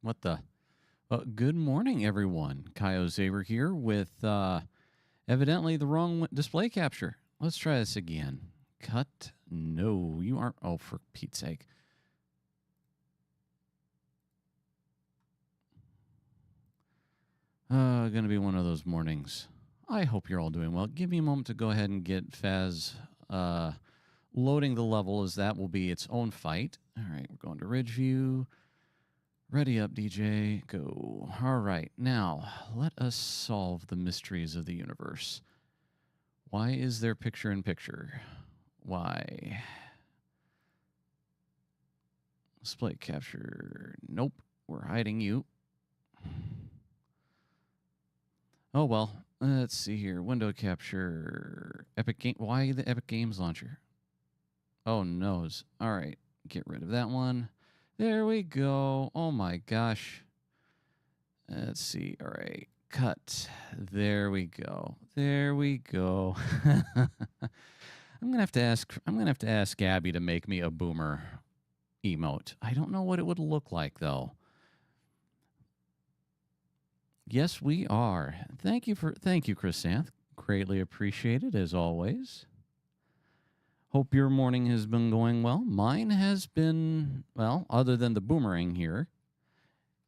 What the? Good morning, everyone. Kyo Zaber here with evidently the wrong display capture. Let's try this again. Cut. No, you aren't. Oh, for Pete's sake. Gonna be one of those mornings. I hope you're all doing well. Give me a moment to go ahead and get Faz loading the level, as that will be its own fight. All right, we're going to Ridgeview. Ready up, DJ. Go. All right. Now, let us solve the mysteries of the universe. Why is there picture-in-picture? Why? Display capture. Nope. We're hiding you. Oh, well. Let's see here. Window capture. Epic Game. Why the Epic Games launcher? Oh, noes. All right. Get rid of that one. There we go. Oh, my gosh. Let's see. All right. Cut. There we go. There we go. I'm gonna have to ask Abby to make me a boomer emote. I don't know what it would look like though. Yes, we are. Thank you, Chrysanth. Greatly appreciated as always. Hope your morning has been going well. Mine has been, well, other than the boomerang here,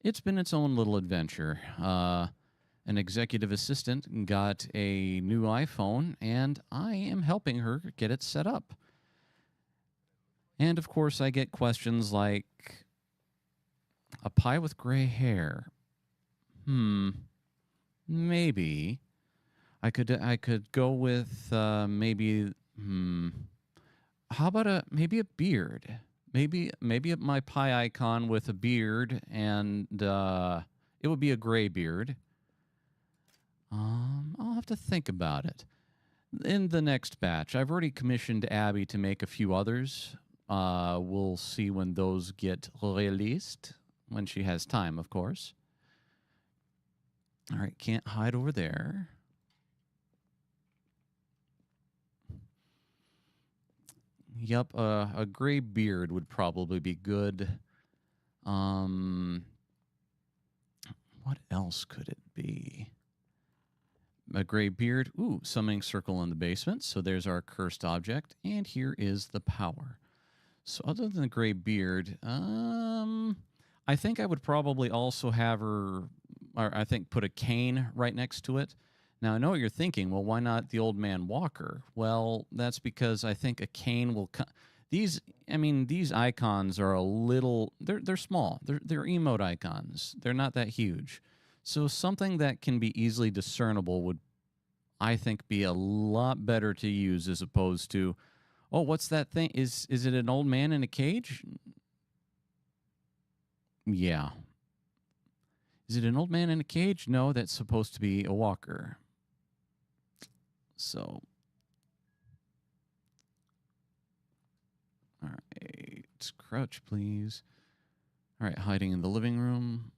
it's been its own little adventure. An executive assistant got a new iPhone, and I am helping her get it set up. And of course, I get questions like, a pie with gray hair. Maybe. I could go with maybe. How about maybe a beard? Maybe my pie icon with a beard, and it would be a gray beard. I'll have to think about it. In the next batch, I've already commissioned Abby to make a few others. We'll see when those get released, when she has time, of course. All right, can't hide over there. Yep, a gray beard would probably be good. What else could it be? A gray beard. Ooh, summoning circle in the basement. So there's our cursed object. And here is the power. So other than the gray beard, I think I would probably also have her, or I think put a cane right next to it. Now, I know what you're thinking. Well, why not the old man walker? Well, that's because I think a cane will... These icons are a little... They're small. They're emote icons. They're not that huge. So something that can be easily discernible would, I think, be a lot better to use as opposed to, oh, what's that thing? Is it an old man in a cage? Yeah. Is it an old man in a cage? No, that's supposed to be a walker. So, all right, crouch, please. All right, hiding in the living room.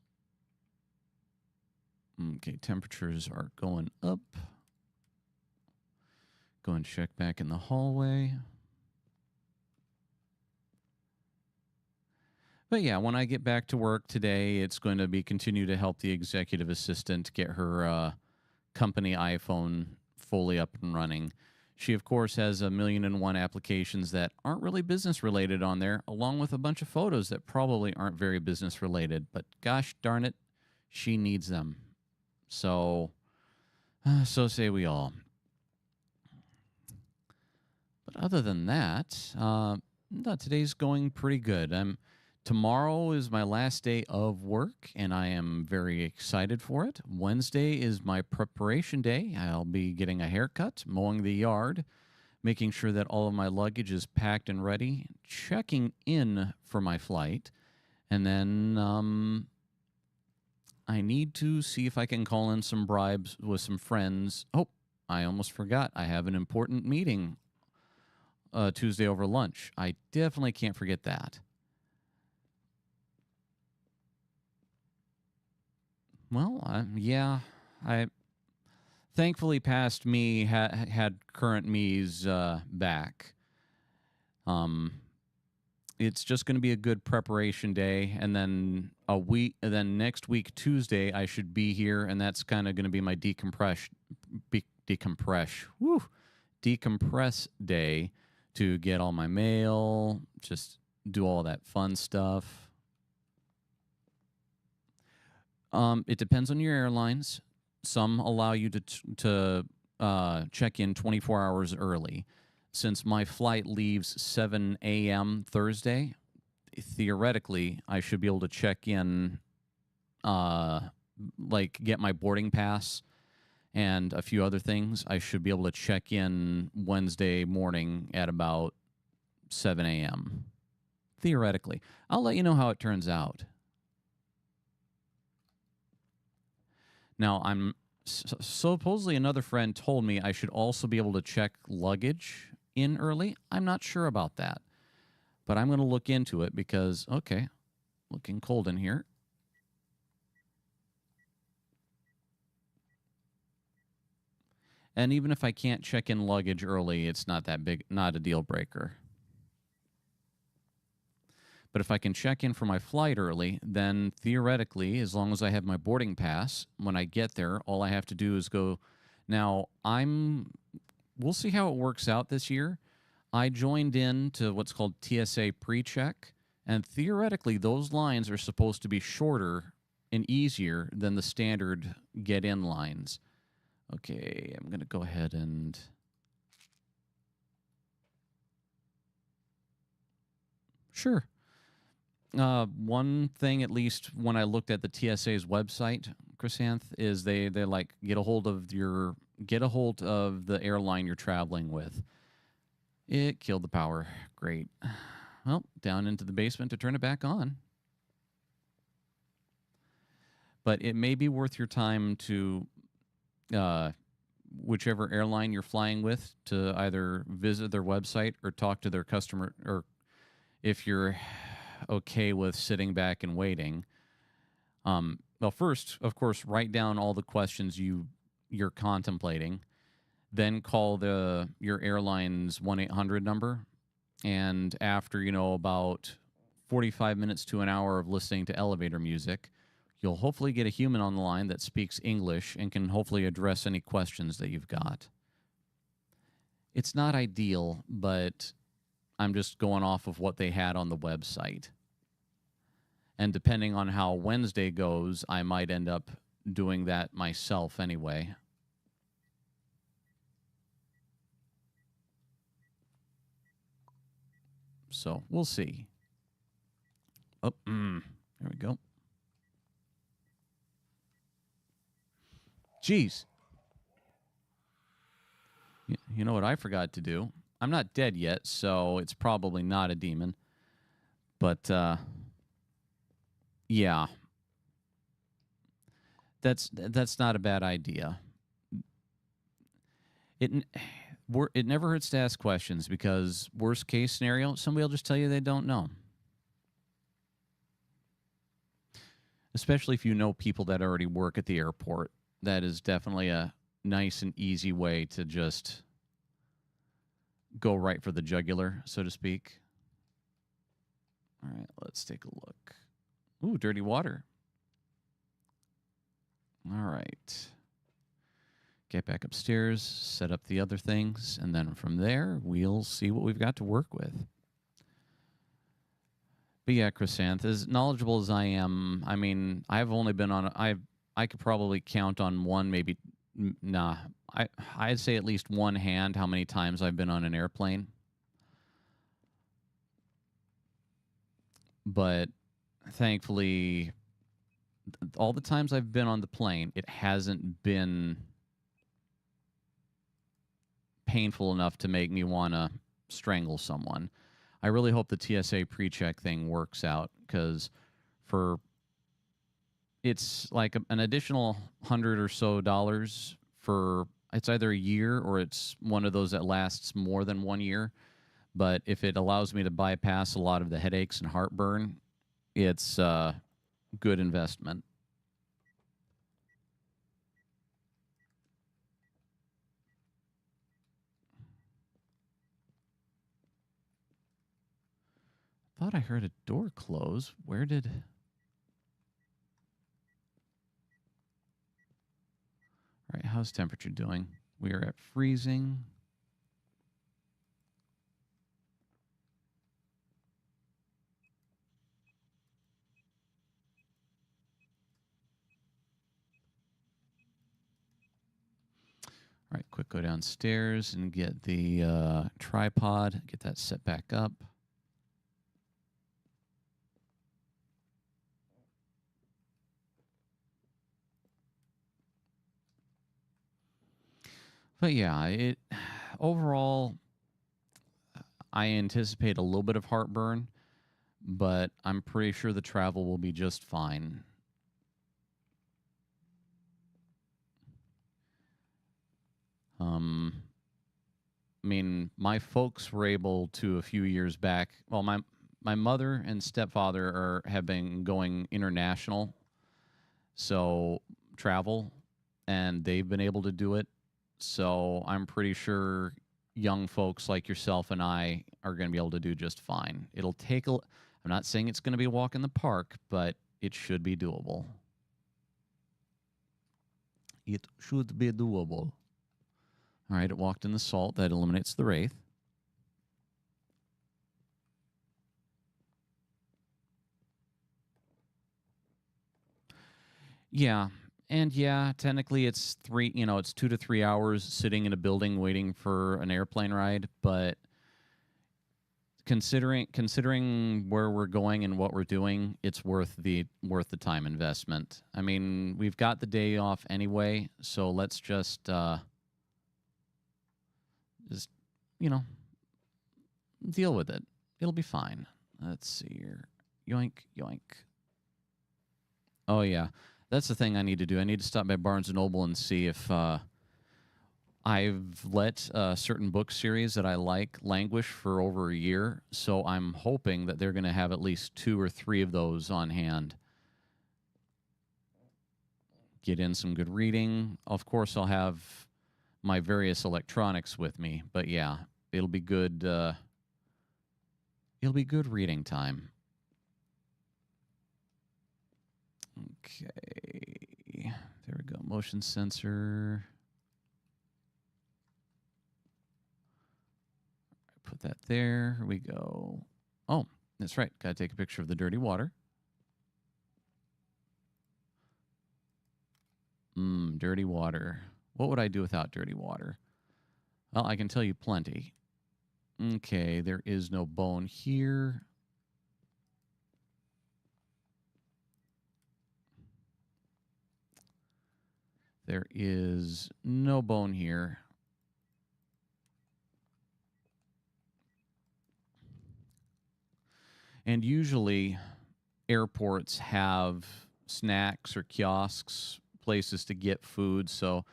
Okay, temperatures are going up. Go and check back in the hallway. But yeah, when I get back to work today, it's going to be continue to help the executive assistant get her company iPhone fully up and running. She, of course, has 1,000,001 applications that aren't really business related on there, along with a bunch of photos that probably aren't very business related. But gosh darn it, she needs them. So say we all. But other than that, today's going pretty good. Tomorrow is my last day of work, and I am very excited for it. Wednesday is my preparation day. I'll be getting a haircut, mowing the yard, making sure that all of my luggage is packed and ready, checking in for my flight, and then I need to see if I can call in some bribes with some friends. Oh, I almost forgot. I have an important meeting Tuesday over lunch. I definitely can't forget that. Well, yeah, I thankfully past me had current me's back. It's just going to be a good preparation day, and then next week Tuesday I should be here, and that's kind of going to be my decompress day to get all my mail, just do all that fun stuff. It depends on your airlines. Some allow you to check in 24 hours early. Since my flight leaves 7 a.m. Thursday, theoretically, I should be able to check in, get my boarding pass and a few other things. I should be able to check in Wednesday morning at about 7 a.m. Theoretically. I'll let you know how it turns out. Now, supposedly another friend told me I should also be able to check luggage in early. I'm not sure about that, but I'm going to look into it because, okay, looking cold in here. And even if I can't check in luggage early, it's not that big, not a deal breaker. But if I can check in for my flight early, then theoretically, as long as I have my boarding pass, when I get there, all I have to do is go. Now, we'll see how it works out this year. I joined in to what's called TSA pre-check, and theoretically, those lines are supposed to be shorter and easier than the standard get-in lines. Okay, I'm going to go ahead and... Sure. One thing, at least when I looked at the TSA's website, Chrysanth, is they like get a hold of the airline you're traveling with. It killed the power. Great. Well, down into the basement to turn it back on. But it may be worth your time to, whichever airline you're flying with, to either visit their website or talk to their customer, or if you're okay with sitting back and waiting. Well, first, of course, write down all the questions you're contemplating. Then call your airline's 1-800 number. And after, about 45 minutes to an hour of listening to elevator music, you'll hopefully get a human on the line that speaks English and can hopefully address any questions that you've got. It's not ideal, but I'm just going off of what they had on the website. And depending on how Wednesday goes, I might end up doing that myself anyway. So we'll see. Oh, there we go. Jeez. You know what I forgot to do? I'm not dead yet, so it's probably not a demon. But, yeah. That's not a bad idea. It never hurts to ask questions, because worst case scenario, somebody will just tell you they don't know. Especially if you know people that already work at the airport. That is definitely a nice and easy way to just go right for the jugular, so to speak. All right, let's take a look. Ooh, dirty water. All right. Get back upstairs, set up the other things, and then from there, we'll see what we've got to work with. But yeah, Chrysanth, as knowledgeable as I am, I mean, I've only been on... I could probably count on one, maybe... Nah, I'd say at least one hand how many times I've been on an airplane. But thankfully, all the times I've been on the plane, it hasn't been painful enough to make me want to strangle someone. I really hope the TSA pre-check thing works out, because it's like an additional $100 or so for, it's either a year or it's one of those that lasts more than 1 year. But if it allows me to bypass a lot of the headaches and heartburn, it's a good investment. thought I heard a door close. Where did... All right, how's temperature doing? We are at freezing. All right, quick go downstairs and get the tripod, get that set back up. But yeah, overall, I anticipate a little bit of heartburn, but I'm pretty sure the travel will be just fine. I mean, my folks were able to a few years back. Well, my mother and stepfather have been going international, so travel, and they've been able to do it. So I'm pretty sure young folks like yourself and I are going to be able to do just fine. It'll take I'm not saying it's going to be a walk in the park, but it should be doable. It should be doable. All right, it walked in the salt. That eliminates the wraith. Yeah. And yeah, technically it's it's 2 to 3 hours sitting in a building waiting for an airplane ride, but considering where we're going and what we're doing, it's worth the time investment. I mean, we've got the day off anyway, so let's just deal with it. It'll be fine. Let's see here. Yoink, yoink. Oh yeah, that's the thing I need to do. I need to stop by Barnes & Noble and see if I've let a certain book series that I like languish for over a year, so I'm hoping that they're going to have at least 2 or 3 of those on hand. Get in some good reading. Of course, I'll have my various electronics with me, but yeah, it'll be good. It'll be good reading time. Okay, there we go. Motion sensor. Put that there. Here we go. Oh, that's right. Got to take a picture of the dirty water. Dirty water. What would I do without dirty water? Well, I can tell you plenty. Okay, there is no bone here. There is no bone here. And usually airports have snacks or kiosks, places to get food, so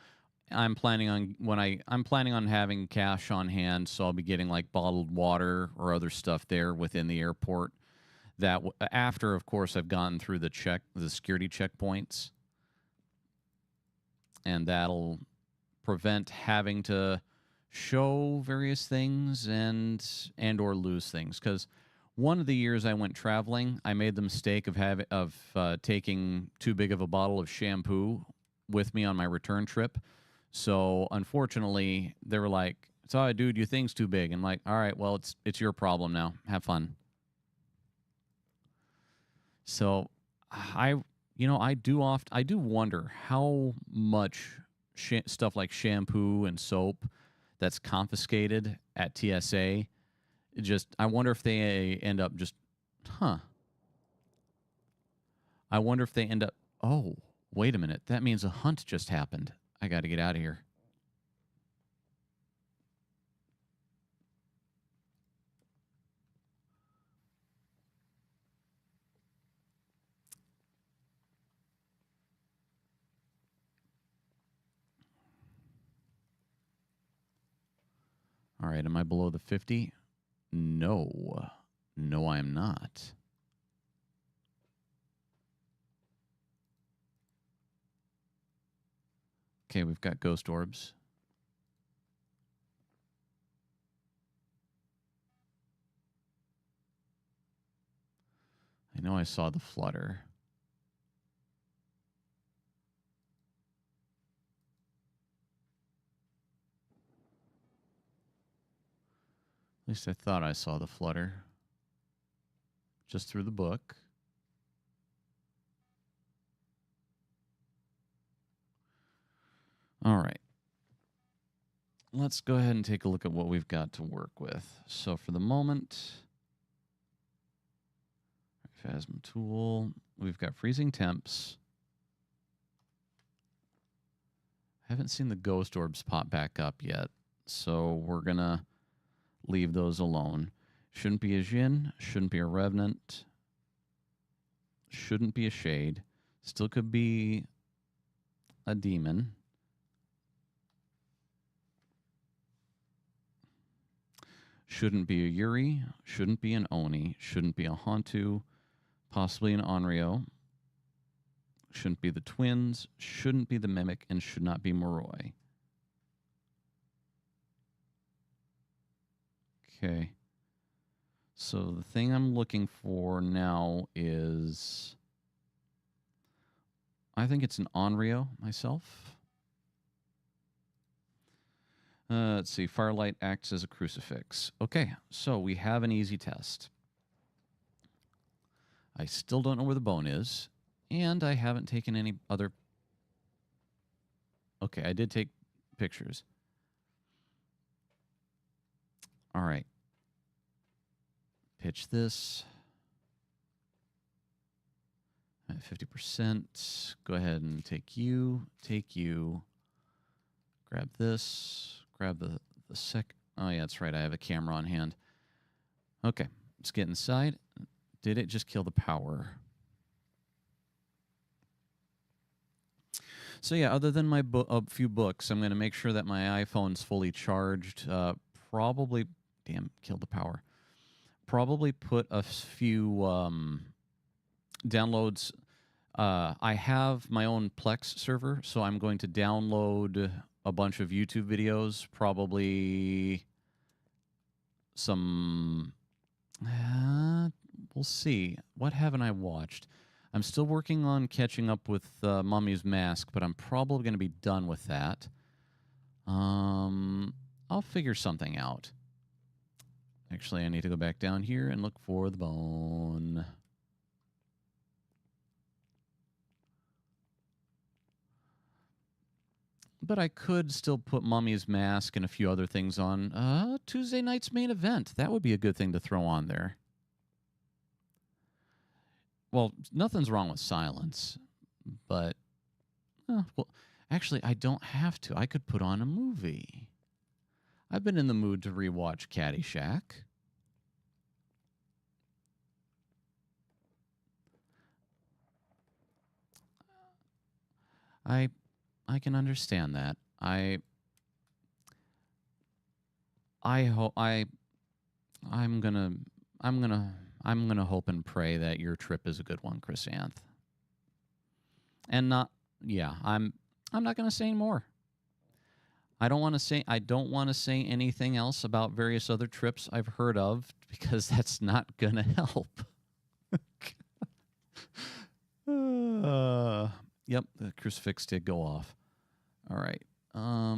I'm planning on having cash on hand, so I'll be getting like bottled water or other stuff there within the airport. That after, of course, I've gone through the security checkpoints, and that'll prevent having to show various things and or lose things. Because one of the years I went traveling, I made the mistake of taking too big of a bottle of shampoo with me on my return trip. So unfortunately, they were like, "Sorry, dude, your thing's too big." I'm like, "All right, well, it's your problem now. Have fun." So I do wonder how much stuff like shampoo and soap that's confiscated at TSA. I wonder if they end up just, huh? I wonder if they end up. Oh, wait a minute. That means a hunt just happened. I got to get out of here. All right, am I below the 50? No. No, I am not. Okay, we've got ghost orbs. know I saw the flutter. At least I thought I saw the flutter. Just through the book. All right. Let's go ahead and take a look at what we've got to work with. So for the moment, Phasm tool, we've got freezing temps. I haven't seen the ghost orbs pop back up yet, so we're going to leave those alone. Shouldn't be a Jinn, shouldn't be a Revenant, shouldn't be a Shade. Still could be a Demon. Shouldn't be a Yuri, shouldn't be an Oni, shouldn't be a Hantu, possibly an Onryo. Shouldn't be the twins, shouldn't be the Mimic, and should not be Moroi. Okay. So the thing I'm looking for now is, I think it's an Onryo myself. Let's see. Firelight acts as a crucifix. Okay, so we have an easy test. I still don't know where the bone is, and I haven't taken any other... Okay, I did take pictures. All right. Pitch this. At 50%. Go ahead and take you. Take you. Grab this. Grab the sec... Oh, yeah, that's right. I have a camera on hand. Okay, let's get inside. Did it just kill the power? So, yeah, other than my a few books, I'm going to make sure that my iPhone's fully charged. Probably... Damn, killed the power. Probably put a few downloads. I have my own Plex server, so I'm going to download a bunch of YouTube videos, probably some... we'll see. What haven't I watched? I'm still working on catching up with Mummy's Mask, but I'm probably going to be done with that. I'll figure something out. Actually, I need to go back down here and look for the bone. But I could still put Mummy's Mask and a few other things on Tuesday night's main event. That would be a good thing to throw on there. Well, nothing's wrong with silence, but... well, actually, I don't have to. I could put on a movie. I've been in the mood to rewatch Caddyshack. I can understand that. I'm gonna hope and pray that your trip is a good one, Chrysanth. And not, yeah, I'm not gonna say any more. I don't want to say anything else about various other trips I've heard of, because that's not gonna help. Yep, the crucifix did go off. All right. All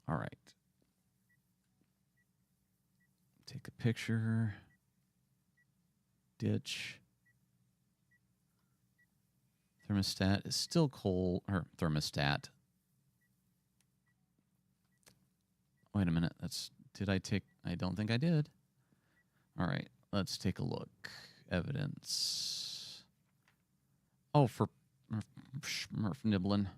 right. Take a picture. Ditch. Thermostat is still cold. Or thermostat. Wait a minute. Did I take... I don't think I did. All right. Let's take a look. Evidence. Oh, for Murph nibbling.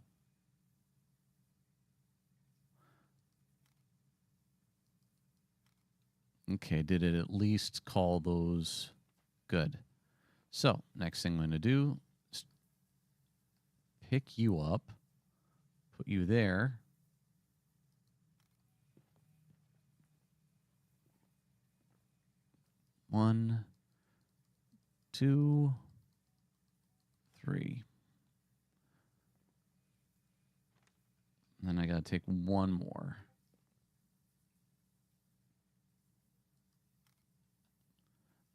Okay, did it at least call those? Good. So, next thing I'm going to do is pick you up, put you there. One, two, three. And then I got to take one more.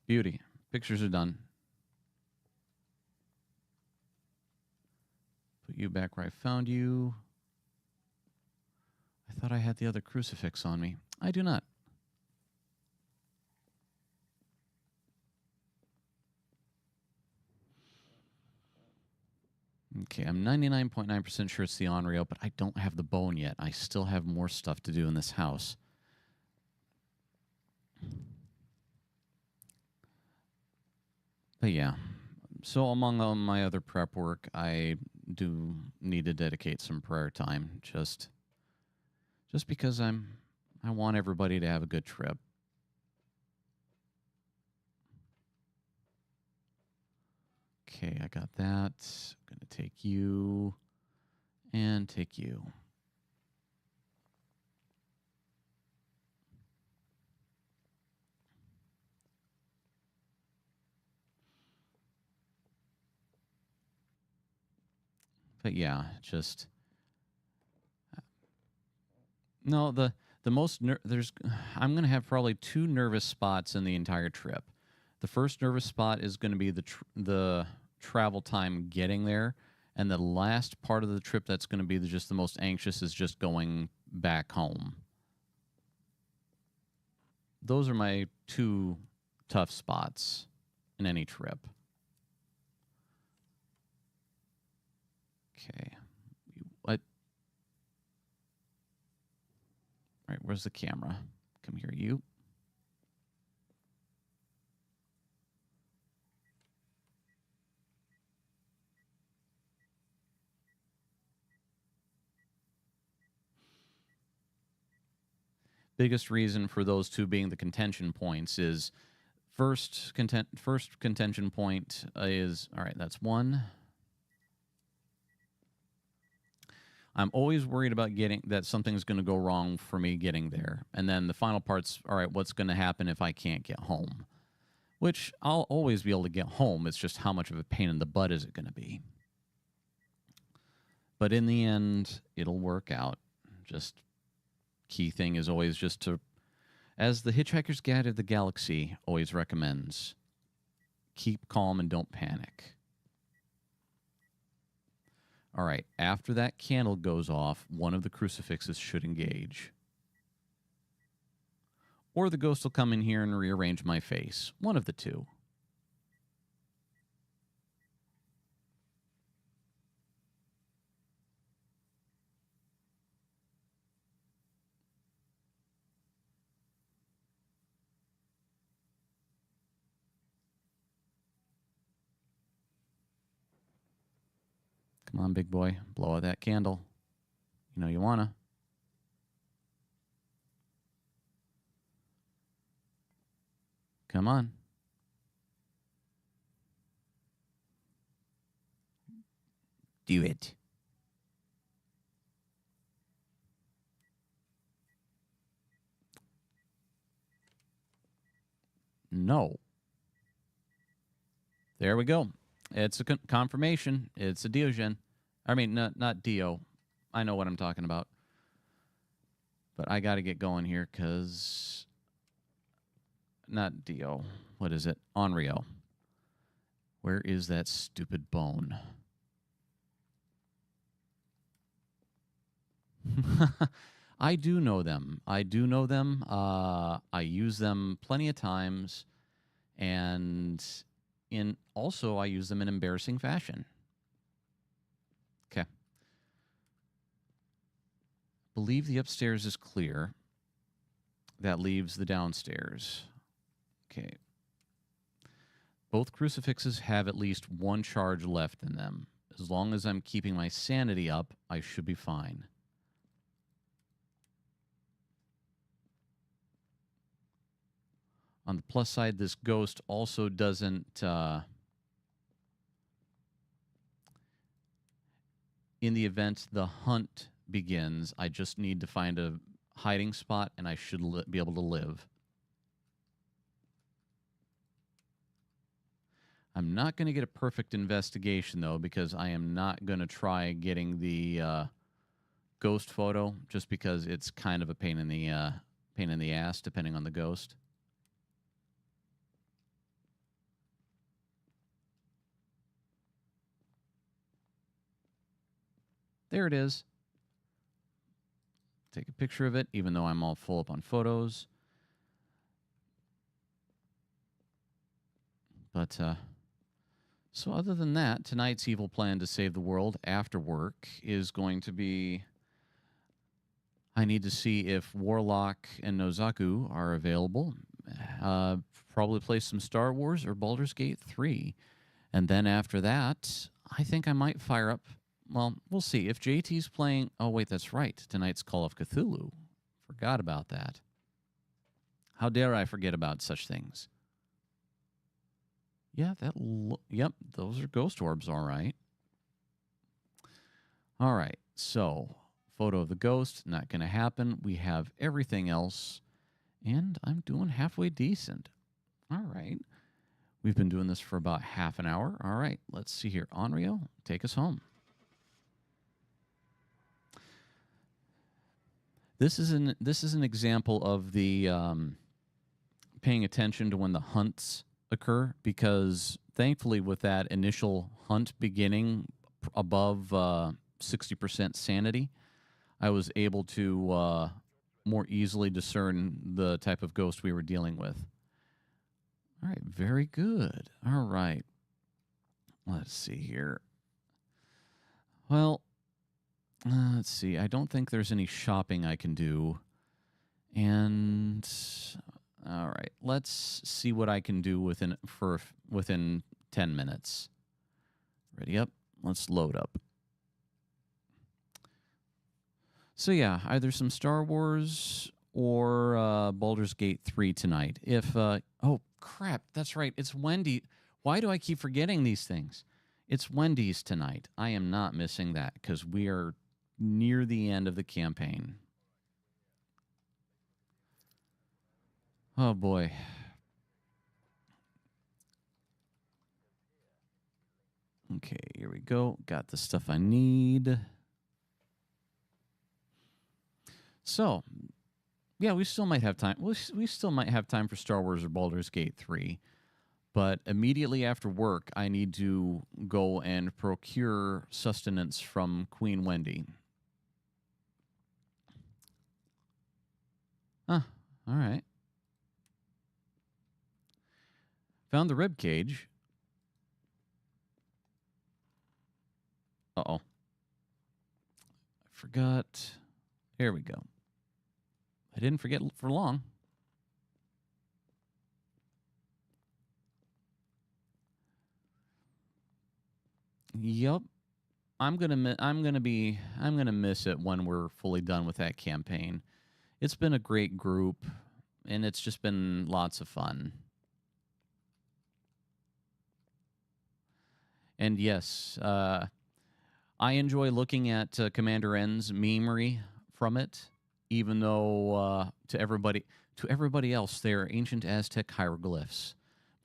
Beauty. Pictures are done. Put you back where I found you. I thought I had the other crucifix on me. I do not. Okay, I'm 99.9% sure it's the Onryo, but I don't have the bone yet. I still have more stuff to do in this house. But yeah, so among all my other prep work, I do need to dedicate some prayer time just because I want everybody to have a good trip. Okay, I got that. I'm going to take you and take you. But yeah, just no, the most there's I'm going to have probably 2 nervous spots in the entire trip. The first nervous spot is going to be the travel time getting there, and the last part of the trip that's going to be just the most anxious is just going back home. Those are my 2 tough spots in any trip. Okay. What? All right, where's the camera? Come here, you. Biggest reason for those 2 being the contention points is first contention point is, all right, that's 1. I'm always worried about that something's going to go wrong for me getting there. And then the final part's, all right, what's going to happen if I can't get home? Which I'll always be able to get home. It's just how much of a pain in the butt is it going to be? But in the end, it'll work out. Just key thing is always just to, as the Hitchhiker's Guide to the Galaxy always recommends, keep calm and don't panic. All right, after that candle goes off, one of the crucifixes should engage. Or the ghost will come in here and rearrange my face. One of the 2. Come on, big boy. Blow out that candle. You know you wanna. Come on. Do it. No. There we go. It's a confirmation. It's a Diogen. I mean, not Dio. I know what I'm talking about. But I got to get going here because... Not Dio. What is it? Onryo. Where is that stupid bone? I do know them. I use them plenty of times. And also I use them in embarrassing fashion. Okay. Believe the upstairs is clear. That leaves the downstairs. Okay. Both crucifixes have at least 1 charge left in them. As long as I'm keeping my sanity up, I should be fine. On the plus side, this ghost also doesn't... in the event the hunt begins, I just need to find a hiding spot and I should be able to live. I'm not going to get a perfect investigation, though, because I am not going to try getting the ghost photo, just because it's kind of a pain in the ass, depending on the ghost. there it is. Take a picture of it, even though I'm all full up on photos. But, so other than that, tonight's evil plan to save the world after work is going to be... I need to see if Warlock and Nozaku are available. Probably play some Star Wars or Baldur's Gate 3. And then after that, I think I might fire up... Well, we'll see. If JT's playing... Oh, wait, that's right. Tonight's Call of Cthulhu. Forgot about that. How dare I forget about such things? Yeah, yep, those are ghost orbs, all right. All right, so photo of the ghost, not going to happen. We have everything else, and I'm doing halfway decent. All right. We've been doing this for about half an hour. All right, let's see here. Onryo, take us home. This is an example of the paying attention to when the hunts occur, because thankfully with that initial hunt beginning above 60% sanity, I was able to more easily discern the type of ghost we were dealing with. All right, very good. All right. Let's see here. Well, let's see. I don't think there's any shopping I can do. And all right, let's see what I can do within 10 minutes. Ready up? Let's load up. So yeah, either some Star Wars or Baldur's Gate 3 tonight. If oh crap, that's right. It's Wendy. Why do I keep forgetting these things? It's Wendy's tonight. I am not missing that because we are near the end of the campaign. Oh boy. Okay, here we go. Got the stuff I need. So, yeah, we still might have time. We still might have time for Star Wars or Baldur's Gate 3. But immediately after work, I need to go and procure sustenance from Queen Wendy. All right. Found the rib cage. Uh-oh. I forgot. Here we go. I didn't forget for long. Yep. I'm gonna miss it when we're fully done with that campaign. It's been a great group, and it's just been lots of fun. And yes, I enjoy looking at Commander N's memery from it, even though to everybody else they're ancient Aztec hieroglyphs.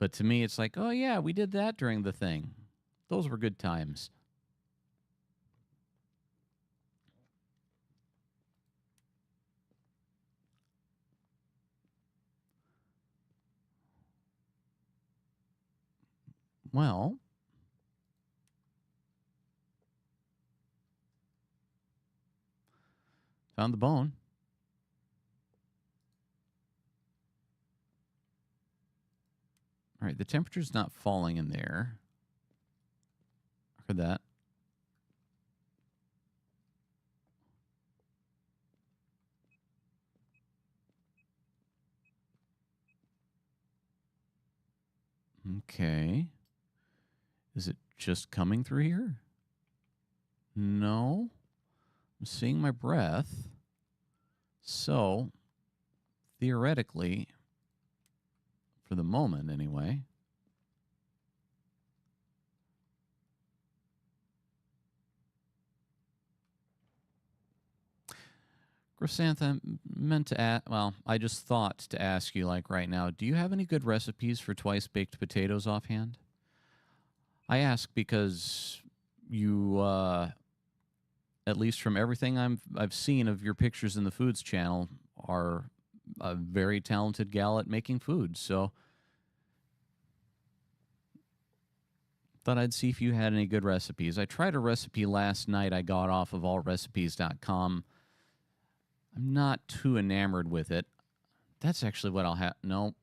But to me, it's like, oh yeah, we did that during the thing. Those were good times. Well, found the bone. All right, the temperature's not falling in there. Heard that. Okay. Is it just coming through here? No. I'm seeing my breath. So, theoretically, for the moment anyway, Chrysanthemum, meant to ask, well, I just thought to ask you, like right now, do you have any good recipes for twice-baked potatoes offhand? I ask because you, at least from everything I've seen of your pictures in the Foods channel, are a very talented gal at making food. So Thought I'd see if you had any good recipes. I tried a recipe last night I got off of allrecipes.com. I'm not too enamored with it. That's actually what I'll have. No,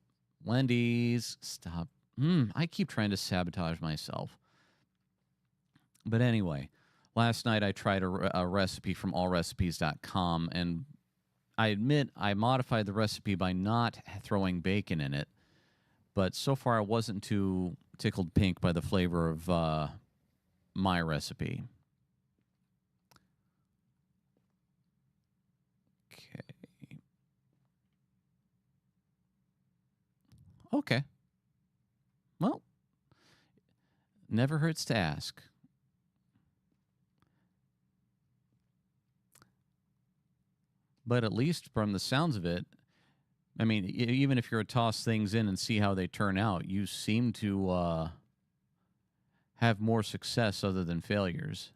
Wendy's, stop. I keep trying to sabotage myself. But anyway, last night I tried a recipe from allrecipes.com, and I admit I modified the recipe by not throwing bacon in it. But so far I wasn't too tickled pink by the flavor of my recipe. Okay. Okay. Well, never hurts to ask. But at least from the sounds of it, I mean, even if you're to toss things in and see how they turn out, you seem to have more success other than failures.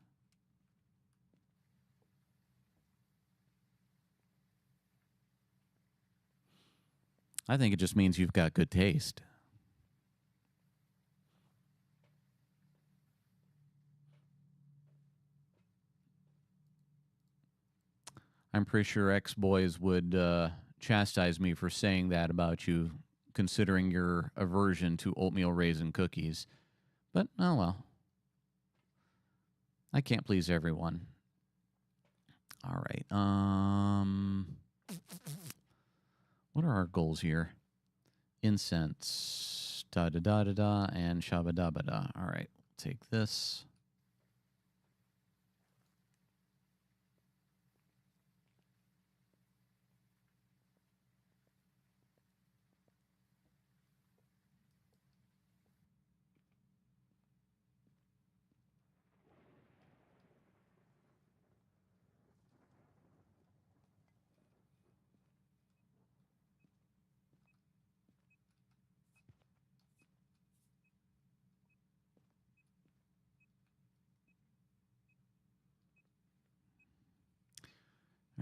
I think it just means you've got good taste. I'm pretty sure ex-boys would chastise me for saying that about you, considering your aversion to oatmeal raisin cookies. But, oh well. I can't please everyone. All right. What are our goals here? Incense. Da-da-da-da-da and shabba-dabba-da. All right. Take this.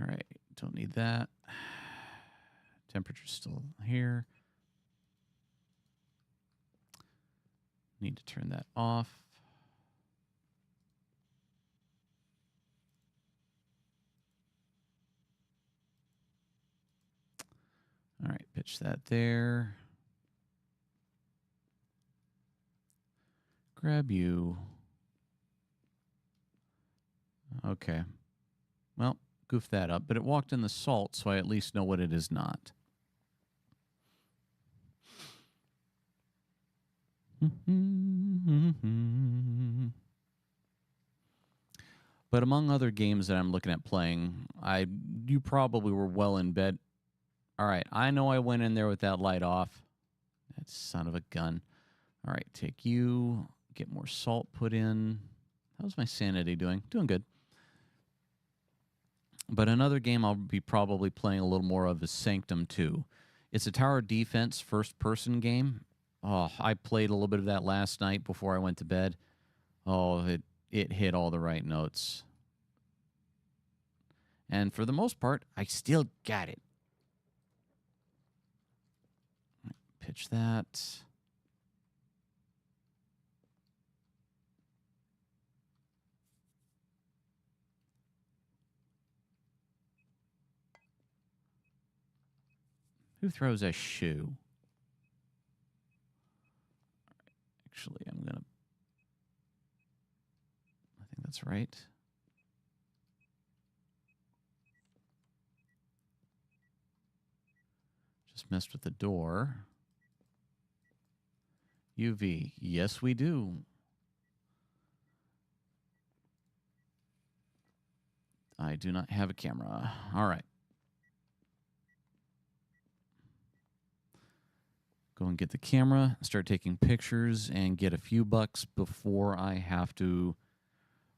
All right, don't need that. Temperature's still here. Need to turn that off. All right, pitch that there. Grab you. Okay. Well, goof that up, but it walked in the salt, so I at least know what it is not. But among other games that I'm looking at playing, you probably were well in bed. All right, I know I went in there with that light off. That son of a gun. All right, take you, get more salt put in. How's my sanity doing? Doing good. But another game I'll be probably playing a little more of is Sanctum 2. It's a tower defense first-person game. Oh, I played a little bit of that last night before I went to bed. Oh, it hit all the right notes. And for the most part, I still got it. Pitch that. Who throws a shoe? Actually, I think that's right. Just messed with the door. UV. Yes, we do. I do not have a camera. All right. Go and get the camera, start taking pictures, and get a few bucks before I have to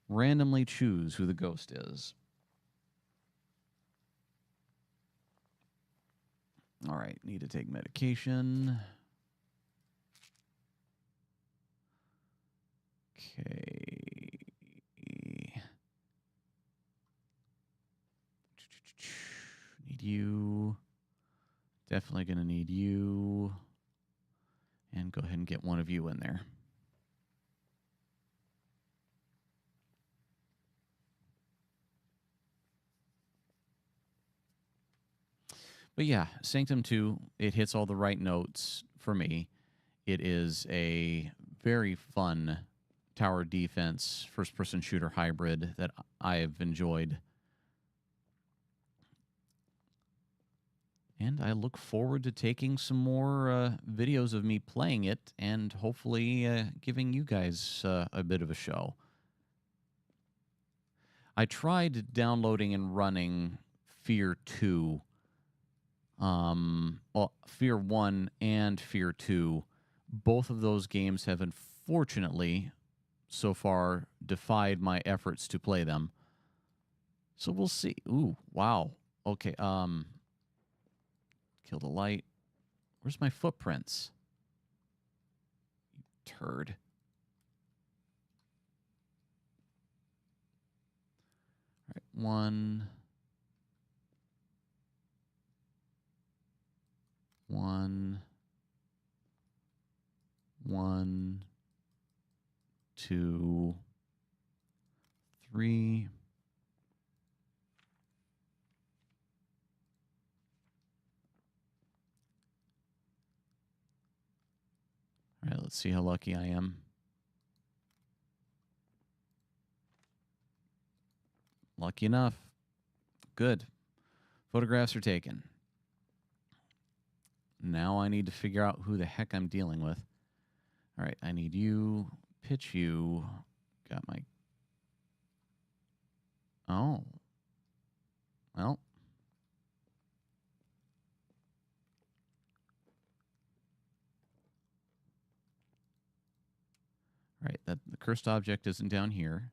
randomly choose who the ghost is. All right, need to take medication. Okay. Need you. Definitely going to need you. And go ahead and get one of you in there. But yeah, Sanctum 2, it hits all the right notes for me. It is a very fun tower defense, first-person shooter hybrid that I have enjoyed. And I look forward to taking some more videos of me playing it and hopefully giving you guys a bit of a show. I tried downloading and running Fear 2, well, Fear 1 and Fear 2. Both of those games have unfortunately so far defied my efforts to play them. So we'll see. Ooh, wow. Okay, kill the light. Where's my footprints? You turd. All right, 1, 1, 1, 2, 3. All right, let's see how lucky I am. Lucky enough. Good. Photographs are taken. Now I need to figure out who the heck I'm dealing with. All right, I need you. Pitch you. Got my... Oh. Well. All right, the cursed object isn't down here.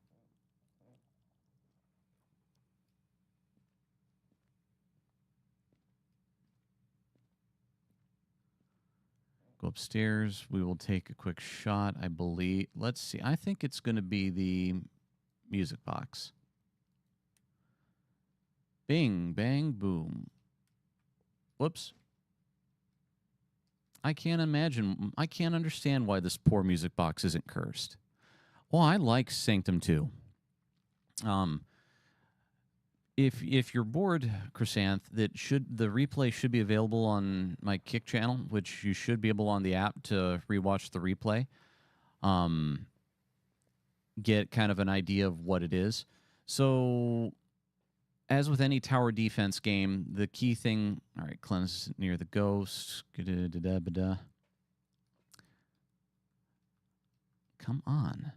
Go upstairs. We will take a quick shot, I believe. Let's see. I think it's going to be the music box. Bing, bang, boom. Whoops. I can't imagine. I can't understand why this poor music box isn't cursed. Well, I like Sanctum 2. If you're bored, Chrysanth, the replay should be available on my Kick channel, which you should be able on the app to rewatch the replay. Get kind of an idea of what it is. So, as with any tower defense game, the key thing... All right, cleanse near the ghost. Come on.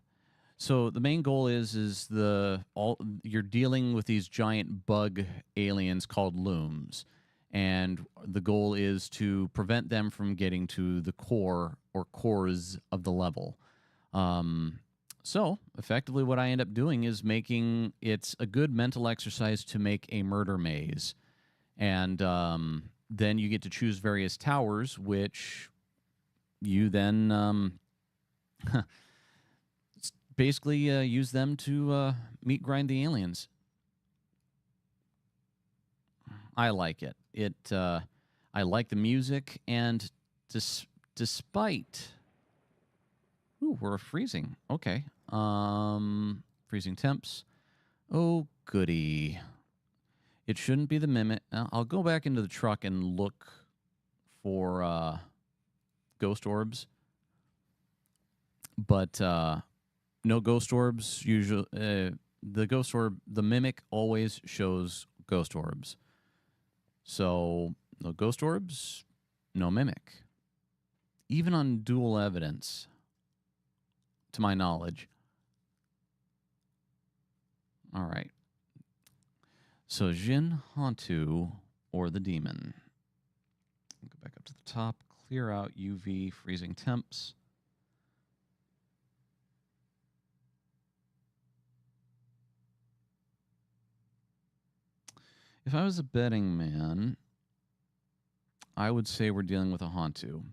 So the main goal is you're dealing with these giant bug aliens called looms, and the goal is to prevent them from getting to the core or cores of the level. So effectively, what I end up doing is making it's a good mental exercise to make a murder maze, and then you get to choose various towers, which you then basically use them to meat grind the aliens. I like it. I like the music, and despite... Ooh, we're freezing. Okay. Freezing temps. Oh, goody. It shouldn't be the mimic. I'll go back into the truck and look for ghost orbs. But no ghost orbs. Usually, the ghost orb, the mimic always shows ghost orbs. So no ghost orbs, no mimic. Even on dual evidence, to my knowledge. All right. So Jin Hantu, or the demon. Go back up to the top, clear out UV freezing temps. If I was a betting man, I would say we're dealing with a Hantu.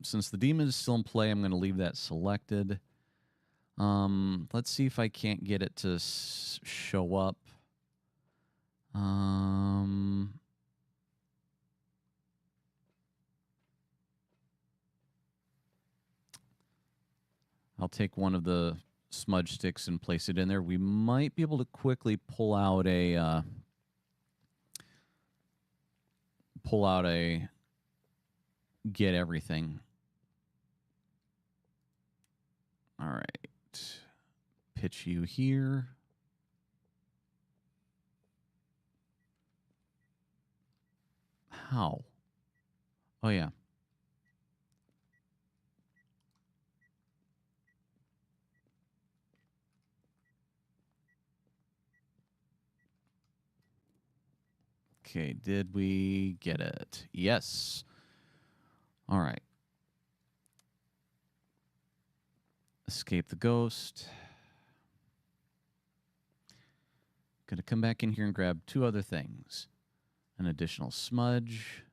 Since the demon is still in play, I'm going to leave that selected. Let's see if I can't get it to show up. I'll take one of the smudge sticks and place it in there. We might be able to quickly pull out a pull out a get everything. All right. Pitch you here. How? Oh, yeah. Okay, did we get it? Yes. All right. Escape the ghost. Gonna come back in here and grab 2 other things. An additional smudge.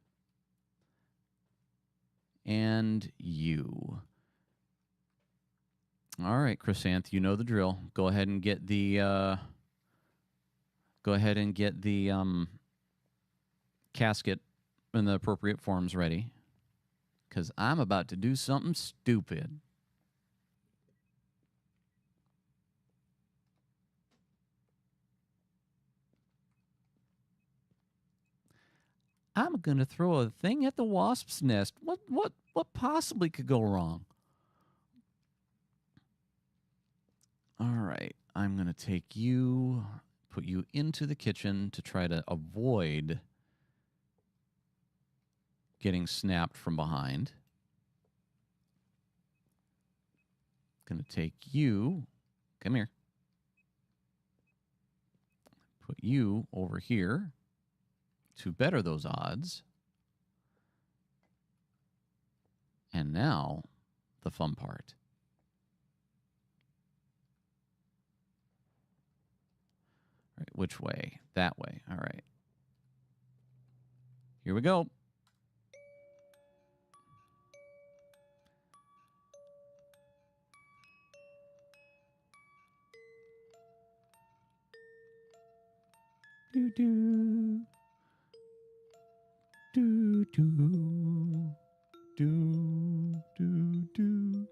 And you. All right, Chrysanth, you know the drill. Go ahead and get the casket in the appropriate forms ready, because I'm about to do something stupid. I'm gonna throw a thing at the wasp's nest. What possibly could go wrong? All right, I'm gonna take you, put you into the kitchen to try to avoid getting snapped from behind. Gonna take you, come here. Put you over here to better those odds. And now, the fun part. All right, which way? That way. All right. Here we go. Do do do do do do do.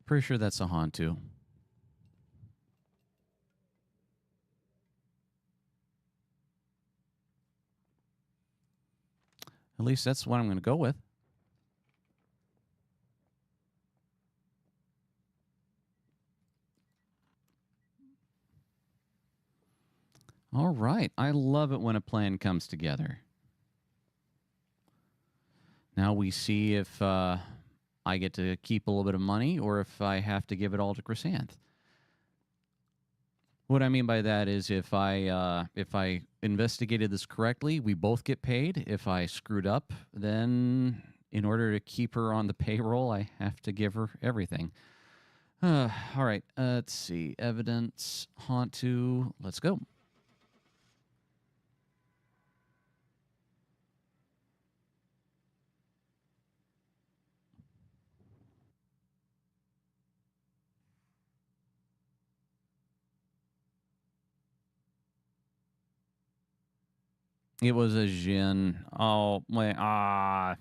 Pretty sure that's a Hantu. At least that's what I'm going to go with. All right. I love it when a plan comes together. Now we see if I get to keep a little bit of money or if I have to give it all to Chrysanth. What I mean by that is if I investigated this correctly, we both get paid. If I screwed up, then in order to keep her on the payroll, I have to give her everything. All right. Let's see. Evidence. Hantu. Let's go. It was a Jin. Oh, my.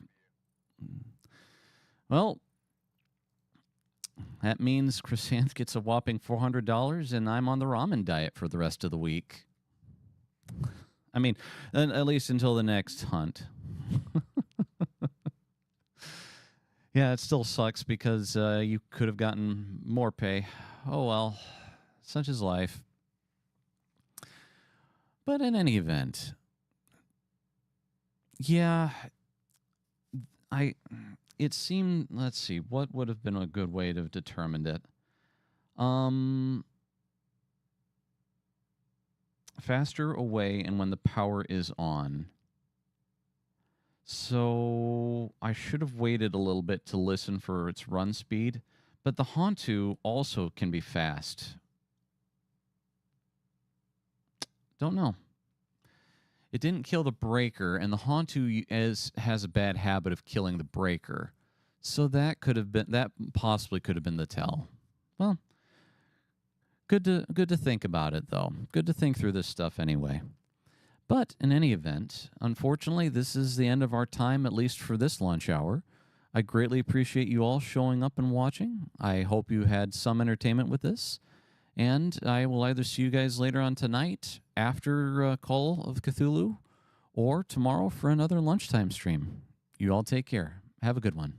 Well, that means Chrysanth gets a whopping $400 and I'm on the ramen diet for the rest of the week. I mean, at least until the next hunt. Yeah, it still sucks because you could have gotten more pay. Oh, well, such is life. But in any event, yeah, it seemed, let's see, what would have been a good way to have determined it? Faster away and when the power is on. So I should have waited a little bit to listen for its run speed, but the Hantu also can be fast. Don't know. It didn't kill the breaker, and the Hantu has a bad habit of killing the breaker. So that possibly could have been the tell. Well, good to think about it, though. Good to think through this stuff anyway. But in any event, unfortunately, this is the end of our time, at least for this lunch hour. I greatly appreciate you all showing up and watching. I hope you had some entertainment with this. And I will either see you guys later on tonight after Call of Cthulhu or tomorrow for another lunchtime stream. You all take care. Have a good one.